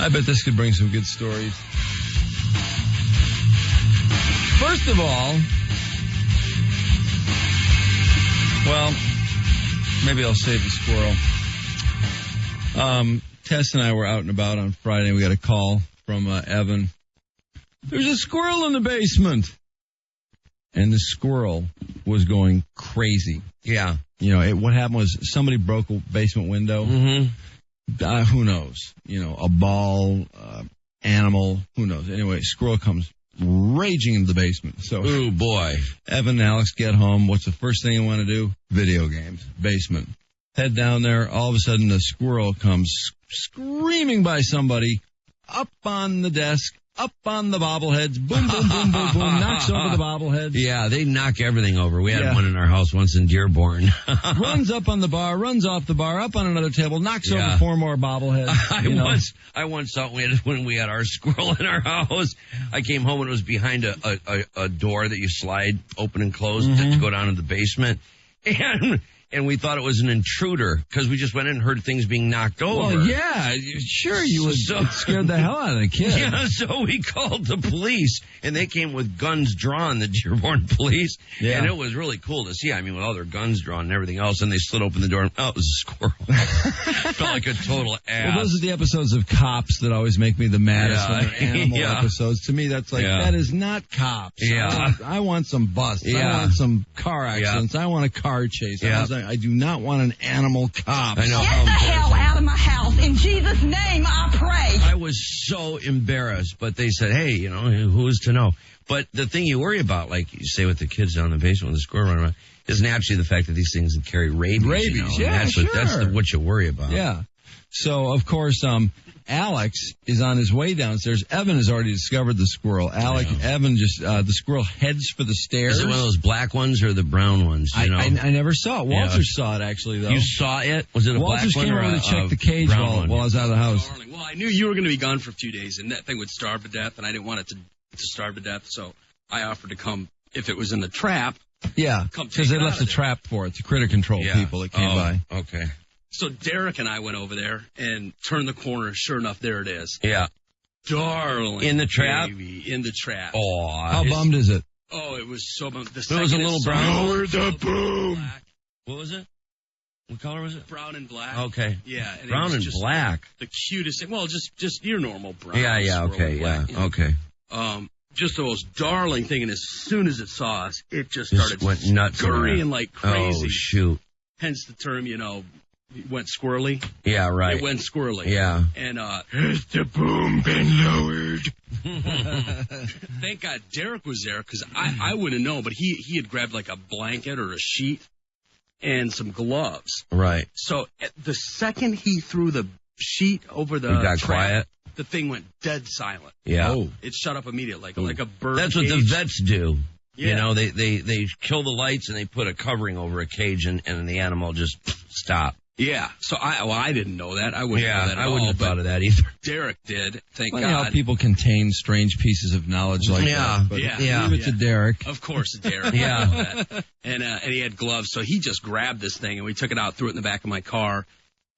I bet this could bring some good stories. First of all, well, maybe I'll save the squirrel. Tess and I were out and about on Friday. We got a call from Evan. There's a squirrel in the basement. And the squirrel was going crazy. Yeah. You know, what happened was somebody broke a basement window. Mm-hmm. Who knows? You know, a ball, animal, who knows? Anyway, squirrel comes raging into the basement. So, oh boy. Evan and Alex get home. What's the first thing you want to do? Video games. Basement. Head down there. All of a sudden, the squirrel comes screaming by somebody up on the desk. Up on the bobbleheads, boom, boom, boom, boom, boom, knocks over the bobbleheads. Yeah, they knock everything over. We had one in our house once in Dearborn. Runs up on the bar, runs off the bar, up on another table, knocks over 4 more bobbleheads. I once saw when we had our squirrel in our house. I came home and it was behind a door that you slide open and close to go down to the basement. And we thought it was an intruder because we just went in and heard things being knocked over. Well, yeah, sure, it scared the hell out of the kid. Yeah, so we called the police, and they came with guns drawn, the Dearborn police, and it was really cool to see. I mean, with all their guns drawn and everything else, and they slid open the door, and it was a squirrel. Felt like a total ass. Well, those are the episodes of Cops that always make me the maddest when they're animal episodes. To me, that's like, that is not Cops. Yeah. I want some busts. Yeah. I want some car accidents. I want a car chase. I do not want an animal cop. I know. Get the hell out of my house. In Jesus' name, I pray. I was so embarrassed, but they said, hey, you know, who is to know? But the thing you worry about, like you say with the kids down in the basement with the squirrel running around, is naturally the fact that these things can carry rabies. Rabies, you know? that's what you worry about. Yeah. So, of course, Alex is on his way downstairs. Evan has already discovered the squirrel. Evan the squirrel heads for the stairs. Is it one of those black ones or the brown ones? You know? I never saw it. Walter saw it, actually, though. You saw it? Was it a Walter black one came or over to check the cage while I was out of the house. Darling. Well, I knew you were going to be gone for a few days, and that thing would starve to death, and I didn't want it to starve to death, so I offered to come, if it was in the trap. Yeah, because they left a trap for it, to critter control people that came by. Okay. So Derek and I went over there and turned the corner, and sure enough, there it is. Yeah. Darling. In the trap? Baby, in the trap. Oh, how bummed is it? Oh, it was so bummed. It was a little brown. Lower the boom. What was it? What color was it? Brown and black. Okay. Yeah. And brown and black. The cutest thing. Well, just your normal brown. Yeah, okay, black, you know? okay. Just the most darling thing, and as soon as it saw us, it just started went nuts, scurrying like crazy. Oh, shoot. Hence the term, you know, it went squirrely. Yeah, right. It went squirrely. Yeah. And, has the boom been lowered? Thank God Derek was there, because I wouldn't know, but he had grabbed like a blanket or a sheet and some gloves. Right. So the second he threw the sheet over the got trap, quiet. The thing went dead silent. Yeah. Oh. It shut up immediately, like a bird. That's cage. what the vets do. Yeah. You know, they kill the lights and they put a covering over a cage and the animal just stop. Yeah. So I didn't know that. I wouldn't know that at I wouldn't all, have but thought of that either. Derek did. Thank Funny God. how people contain strange pieces of knowledge like that. But leave it to Derek. Of course, Derek. Yeah. And he had gloves, so he just grabbed this thing, and we took it out, threw it in the back of my car,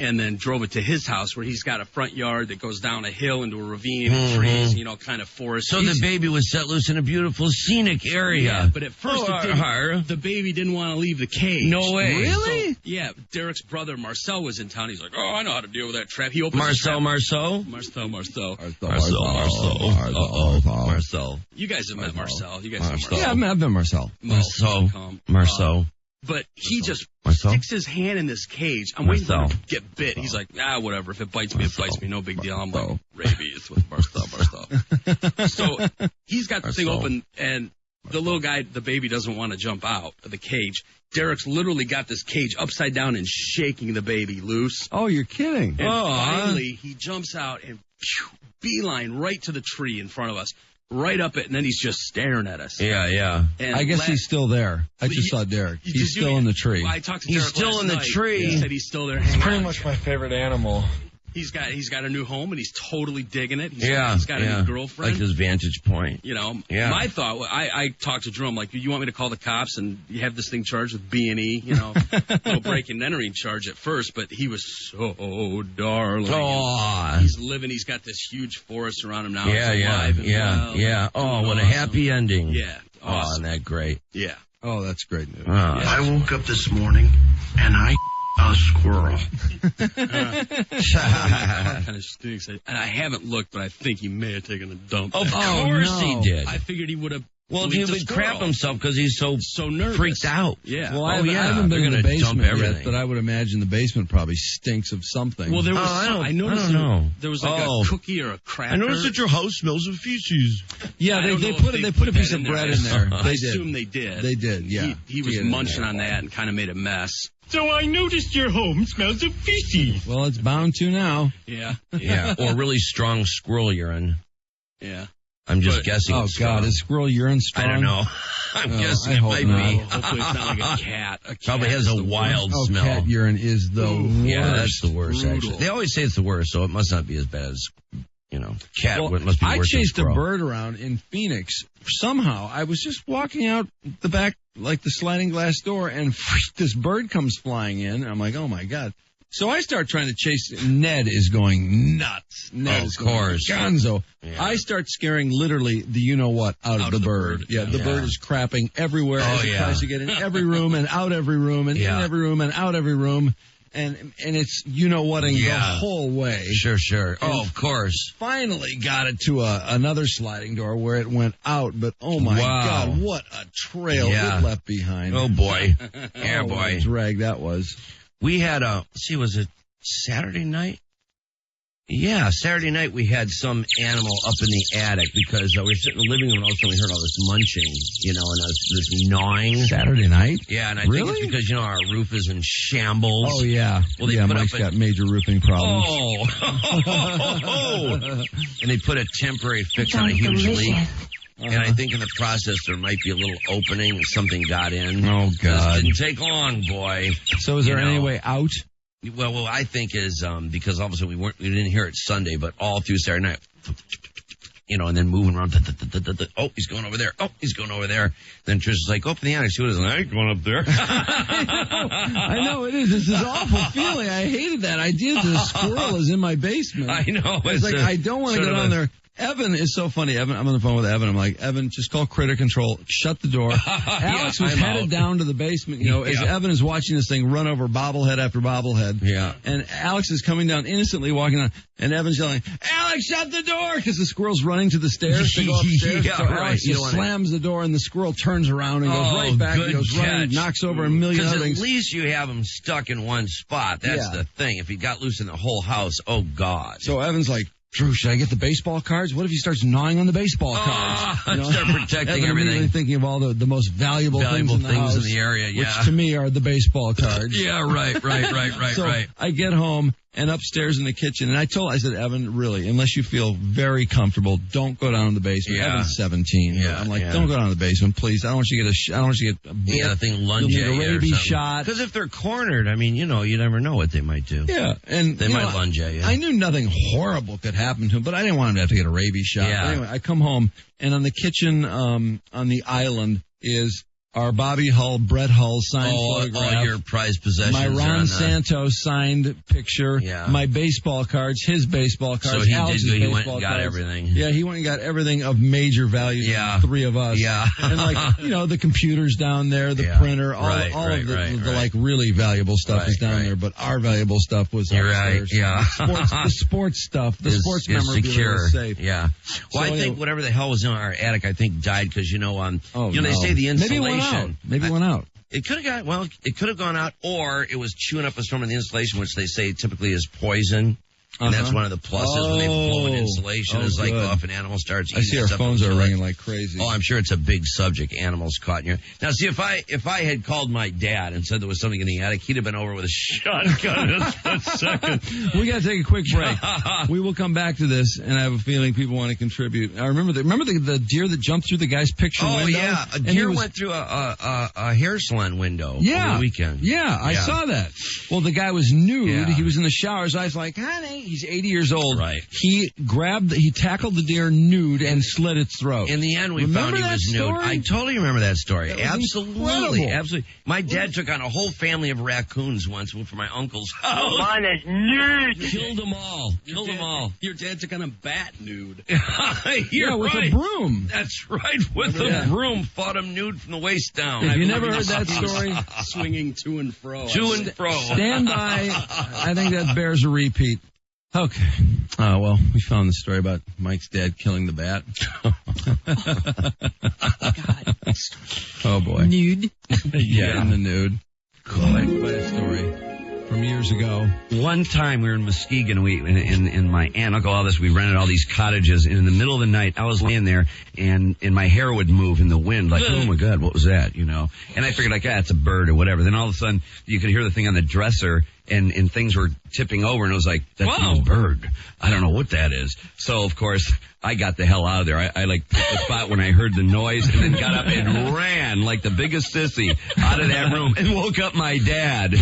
and then drove it to his house, where he's got a front yard that goes down a hill into a ravine and trees, you know, kind of forest. So the baby was set loose in a beautiful scenic area. Yeah, but at first the baby didn't want to leave the cage. No way. Really? So, yeah, Derek's brother Marcel was in town. He's like, oh, I know how to deal with that trap. He opened Marcel. Marcel. Marcel. You guys have met Marcel. You guys know Marcel. Yeah, I've met Marcel. Marcel. But he just Marcel? sticks his hand in this cage. I'm waiting for him Marcel. to get bit. He's like, whatever. If it bites me, it bites me. No big deal. I'm like, rabies with Marcel. So he's got the thing open, and the little guy, the baby, doesn't want to jump out of the cage. Derek's literally got this cage upside down and shaking the baby loose. Oh, you're kidding. And finally, he jumps out and beeline right to the tree in front of us. Right up it, and then he's just staring at us. Yeah. And I guess he's still there. I just saw Derek. He's still in the tree. I talked to He's Derek still last in the night. tree. He said he's still there. It's pretty much my favorite animal. He's got a new home and he's totally digging it. He's got a new girlfriend. Like his vantage point. You know, my thought, I talked to Drew. I'm like, you want me to call the cops and you have this thing charged with B&E, you know, little break and entering charge at first, but he was so darling. Oh. He's living, he's got this huge forest around him now. Yeah. Oh, what a happy ending. Yeah. Awesome. Oh, isn't that great? Yeah. Oh, that's great news. I woke up this morning and I a squirrel. Kind of stinks. And I haven't looked, but I think he may have taken a dump. Of course he did. I figured he would have. Well, he would crap himself because he's so nervous, freaked out. Yeah. Well, I haven't been in the basement yet, but I would imagine the basement probably stinks of something. Well, there was. I noticed there was like a cookie or a cracker. I noticed that your house smells of feces. Yeah, they put a piece of bread in there. I assume they did. They did. Yeah. He was munching on that and kind of made a mess. So I noticed your home smells of feces. Well, it's bound to now. Yeah. Yeah. Or really strong squirrel urine. Yeah. I'm just guessing. Oh, God, is squirrel urine strong? I don't know. I'm guessing it might be. Hopefully it's not like a cat. Probably has a wild smell. Cat urine is the worst. Yeah, that's the worst, actually. They always say it's the worst, so it must not be as bad as, cat must be worse I chased than a bird around in Phoenix. Somehow, I was just walking out the back, like the sliding glass door, and this bird comes flying in. And I'm like, oh, my God. So I start trying to chase. Ned is going nuts. Ned is going gonzo. Yeah. I start scaring literally the you-know-what out of the bird. Yeah, the bird is crapping everywhere as it tries to get in every room and out every room and in every room and out every room. And it's you-know-whating the whole way. Sure. Oh, of course. Finally got it to another sliding door where it went out. But, oh, my God, what a trail it left behind. Oh, boy. Yeah, boy. What a drag that was. We had was it Saturday night? Yeah, Saturday night we had some animal up in the attic because we were sitting in the living room and all of a sudden we heard all this munching, and this gnawing. Saturday night? Yeah, and I think it's because, our roof is in shambles. Oh, yeah. Well, Mike's got major roofing problems. Oh. And they put a temporary fix on a huge leak. And I think in the process there might be a little opening and something got in. Oh, God. This didn't take long, boy. So is there any way out? Well, what I think is because obviously we didn't hear it Sunday, but all through Saturday night, and then moving around. Oh, he's going over there. Oh, he's going over there. Then Trish is like, open the attic. See what it is. I ain't going up there. I know it is. It's this awful feeling. I hated that idea that a squirrel is in my basement. I know. It's like I don't want to get on there. Evan is so funny. I'm on the phone with Evan. I'm like, Evan, just call Critter Control. Shut the door. Alex was headed down to the basement, as Evan is watching this thing run over bobblehead after bobblehead. Yeah. And Alex is coming down innocently walking on, and Evan's yelling, Alex, shut the door! Because the squirrel's running to the stairs to go upstairs. So Alex just slams the door, and the squirrel turns around and goes right back and goes running, knocks over a million other things. Because at least you have him stuck in one spot. That's the thing. If he got loose in the whole house, oh, God. So Evan's like, Drew, should I get the baseball cards? What if he starts gnawing on the baseball cards? Start protecting everything. Thinking of all the most valuable things in the house, in the area, which to me are the baseball cards. Yeah, right. So I get home and upstairs in the kitchen, and I said, Evan, really, unless you feel very comfortable, don't go down to the basement. Yeah. Evan's 17. Yeah, I'm like, don't go down to the basement, please. I don't want you to get a thing lunge at you a rabies shot. Because if they're cornered, you never know what they might do. Yeah, and they might lunge at you. I knew nothing horrible could happen to him, but I didn't want him to have to get a rabies shot. Yeah. But anyway, I come home, and on the kitchen, on the island is our Bobby Hull, Brett Hull signed photograph. All your prized possessions. My Ron Santos signed picture. Yeah. My baseball cards, his baseball cards. So Alex's he went and got everything. Yeah, he went and got everything of major value to the three of us. Yeah. And the computers down there, the printer, all of the really valuable stuff is down there, but our valuable stuff was upstairs. Yeah. The sports stuff, the sports memorabilia was safe. Yeah. Well, I think whatever the hell was in our attic, I think died because, they say the insulation. Maybe it went out. It could have gone out, or it was chewing up a storm in the insulation, which they say typically is poison. And that's one of the pluses when they blow in insulation is like if an animal starts eating. I see our phones are ringing like crazy. Oh, I'm sure it's a big subject. Animals caught in your. Now, see, if I had called my dad and said there was something in the attic, he'd have been over with a shotgun in a split second. We got to take a quick break. We will come back to this, and I have a feeling people want to contribute. I remember the deer that jumped through the guy's picture window. Oh yeah, a deer went through a hair salon window over the weekend. Yeah, I saw that. Well, the guy was nude. Yeah. He was in the shower. So I was like, honey. he's 80 years old. Right. He tackled the deer nude and slit its throat. In the end, we Remember found he that was story? nude. I totally remember that story. That was Absolutely. incredible. Absolutely. My dad took on a whole family of raccoons once for my uncle's house. Mine is nude. Killed them all. Killed them all. Your dad took on a bat nude. You're with right. a broom. That's right. With a broom, fought him nude from the waist down. Have you never heard that story? Swinging to and fro. To and fro. Stand by. I think that bears a repeat. Okay. Well, we found the story about Mike's dad killing the bat. Oh, boy. Nude. Yeah, in the nude. Quite a story from years ago. One time we were in Muskegon, and my aunt and uncle, all this, we rented all these cottages, and in the middle of the night, I was laying there, and my hair would move in the wind, like, oh my God, what was that, you know? And I figured, like, it's a bird or whatever. Then all of a sudden, you could hear the thing on the dresser, and things were tipping over, and it was like, that's a bird. I don't know what that is. So, of course, I got the hell out of there. I picked the spot when I heard the noise, and then got up and ran like the biggest sissy out of that room, and woke up my dad.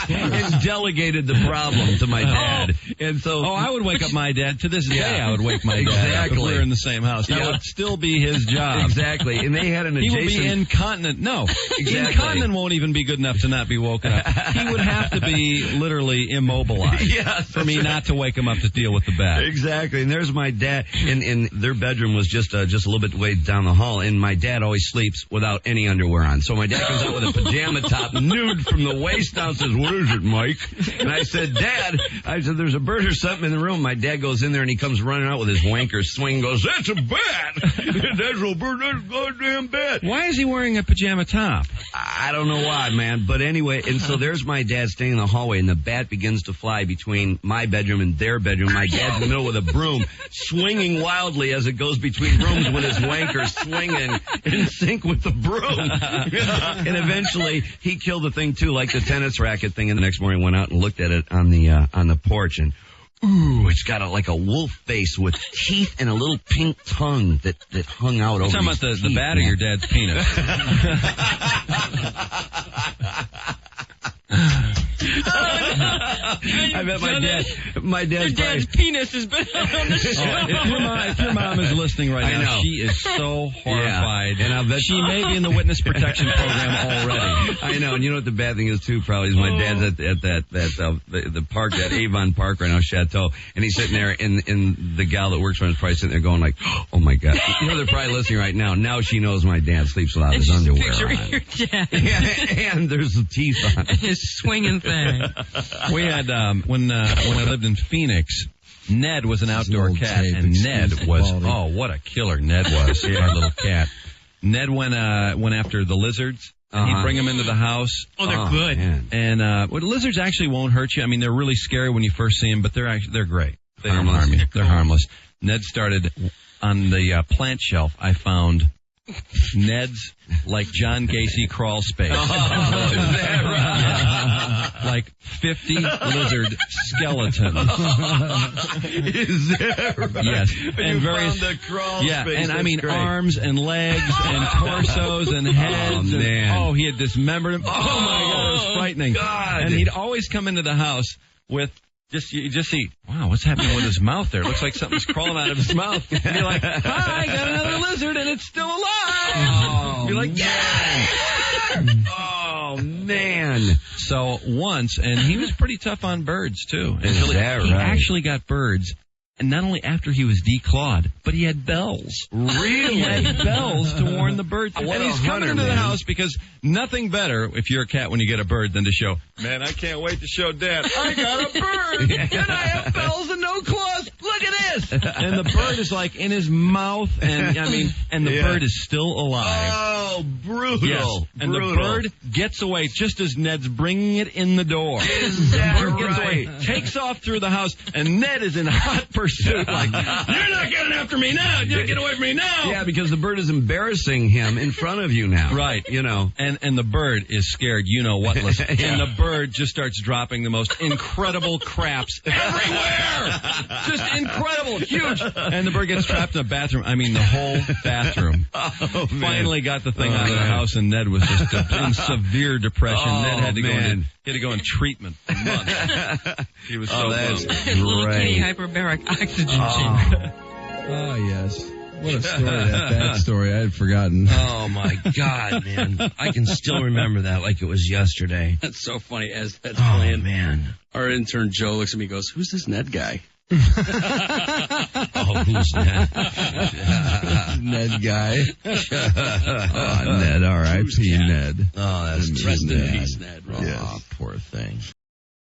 And delegated the problem to my dad. And so, I would wake up my dad. To this day, I would wake my dad up Exactly. if we were in the same house. That would still be his job. Exactly. And they had an He adjacent... would be incontinent. No, Exactly. incontinent won't even be good enough to not be woken up. He would have to be literally immobilized Yes, for me not to wake him up to deal with the bat. Exactly. And there's my dad. And their bedroom was just a little bit way down the hall. And my dad always sleeps without any underwear on. So my dad comes out with a pajama top, nude from the waist down, says, what is it, Mike? And I said, Dad, there's a bird or something in the room. My dad goes in there and he comes running out with his wanker swing and goes, that's a bat. That's a bird. That's a goddamn bat. Why is he wearing a pajama top? I don't know why, man. But anyway, and so there's my dad standing in the hallway, and the bat begins to fly between my bedroom and their bedroom. My dad's in the middle with a broom, swinging wildly as it goes between rooms with his wanker swinging in sync with the broom. And eventually, he killed the thing, too, like the tennis racket thing. And the next morning, went out and looked at it on the porch, and ooh, it's got like a wolf face with teeth and a little pink tongue that hung out over. Talking about the bat or your dad's penis? I bet my dad's Dad's penis has been on the show. If your mom is listening right I now, know. she is so horrified. Yeah. And I'll bet she may be in the witness protection program already. I know, and you know what the bad thing is too, probably, is my dad's at the park, that Avon Park right now, Chateau, and he's sitting there, and the gal that works for him is probably sitting there going like, oh my God. You know, they're probably listening right now. Now she knows my dad sleeps without his underwear Picture on. your dad. And there's the teeth on. His swinging thing. We had, when I lived in Phoenix, Ned was an outdoor old cat, tape, and Ned excuse was, quality. oh, what a killer Ned was, our little cat. Ned went after the lizards. And he'd bring them into the house. Oh, they're good. Man. And lizards actually won't hurt you. I mean, they're really scary when you first see them, but they're great. They don't Harmless. harm you. They're They're cool. harmless. Ned started on the plant shelf. I found Ned's like John Gacy crawl space. Is that right? Like 50 lizard skeletons. Is that right? Yes. You found the crawl Yeah, space. and I That's mean great. arms and legs and torsos and heads. Oh, man. And, he had dismembered him. Oh my God, it was frightening. God. And he'd always come into the house with you just see, wow, what's happening with his mouth there? It looks like something's crawling out of his mouth. And you're like, hi, got another lizard and it's still alive. Oh, You're like, yeah. Oh, man. So once, and he was pretty tough on birds too. Until that he right? actually got birds. And not only after he was declawed, but he had bells. Really? He had bells to warn the birds. What And a he's coming hunter, into the man. house because nothing better, if you're a cat when you get a bird, than to show, man, I can't wait to show Dad. I got a bird, and I have bells and no claws. Look at this. And the bird is like in his mouth, and the bird is still alive. Oh, brutal. Yes. And brutal. the bird gets away just as Ned's bringing it in the door. Is that The bird gets right? away, takes off through the house, and Ned is in hot pursuit. Like, you're not getting after me now. You get away from me now. Yeah, because the bird is embarrassing him in front of you now. Right. You know. And the bird is scared, you know what, listen. And the bird just starts dropping the most incredible craps everywhere. Just incredible. huge. And the bird gets trapped in a bathroom. I mean, the whole bathroom. Finally got the thing out of the house, and Ned was just in severe depression. Ned had to go in treatment for months. He was so that's His little kitty hyperbaric oxygen chamber. Oh, yes. What a story, that bad story. I had forgotten. Oh, my God, man. I can still remember that like it was yesterday. That's so funny. As that's Oh, playing, man. our intern Joe looks at me and goes, "Who's this Ned guy?" Oh, who's that? Ned guy. Ned, R.I.P. Ned. Oh, that's Rest in Ned. peace, Ned. Oh, poor thing.